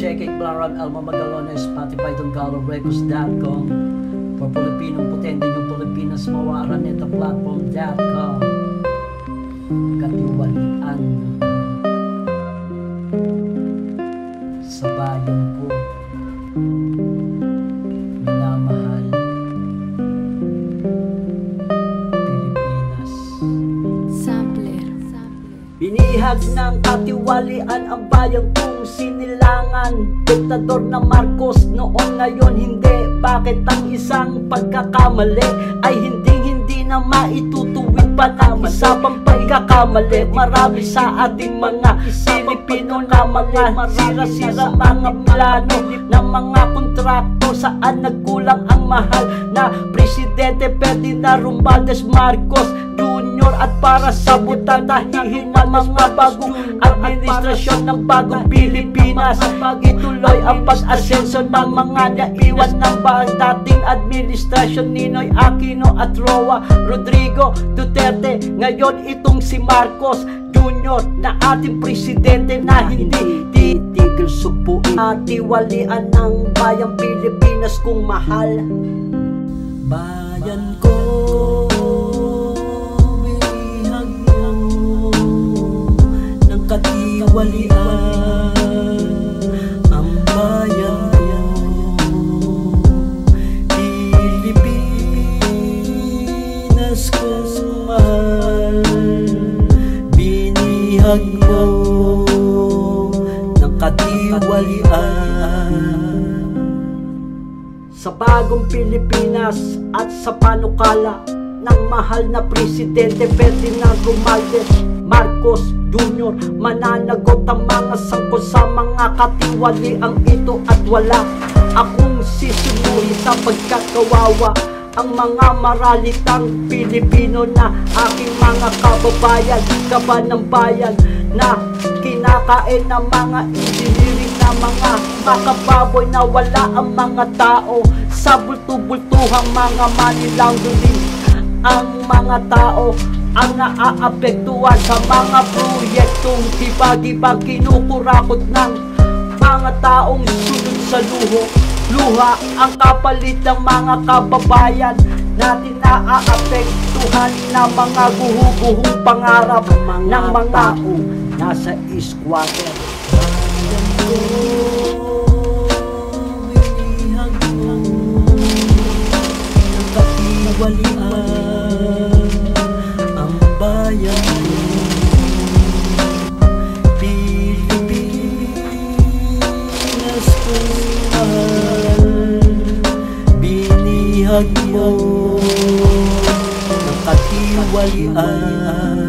checking Blaram Elma Magalones, SpotifyTongkaloRecords.com. For Pilipinong potente yung Pilipinas, mawaranetaplatform.com. Katiwalian sa bayan ko, minamahal Pilipinas. Sampler. Binihag ng katiwalian ang bayan kong sinilangan. Diktador na Marcos noon, ngayon hindi. Bakit ang isang pagkakamali ay hindi na maitutuwid pa ng isa pang pagkakamali? Marami sa ating mga Pilipino na mga sira-sira mga plano ng mga kontrakto, saan nagkulang ang mahal na Presidente Ferdinand Romualdez Marcos Jr. At para sa butatahihin ng mga bagong administrasyon ng bagong Pilipinas, ituloy ang pag-asenso ng mga naiwan ng dating administrasyon Ninoy Aquino at Roa Rodrigo Duterte. Ngayon itong si Marcos Jr. na ating presidente na hindi titigil supuin at tiwalian ng bayang Pilipinas kung mahal. Bayan ko, binihag mo ng katiwalian ang bayan ko. Pilipinas kong mahal, binihag mo ng katiwalian sa bagong Pilipinas at sa panukala ng mahal na Presidente Ferdinand Romualdez Marcos Jr. Mananagot ang mga sangkot sa mga katiwaliang ito at wala akong sisunuhin sapagkat kawawa ang mga maralitang Pilipino na aking mga kababayan, kaban ng bayan na kinakain ng mga engineering na mga makababoy na wala ang mga tao sa bulto-bultuhang mga money laundering. Ang mga tao ang naaapektuhan sa mga proyektong diba-diba kinukurakot ng mga taong sunod sa luha ang kapalit ng mga kababayan natin naaapektuhan na mga guhu-guhong pangarap ng mga tao nasa squatter. Bayan ko, binihag mo ng katiwalian ang bayan ko. Pilipinas kong mahal, binihag mo ng katiwalian.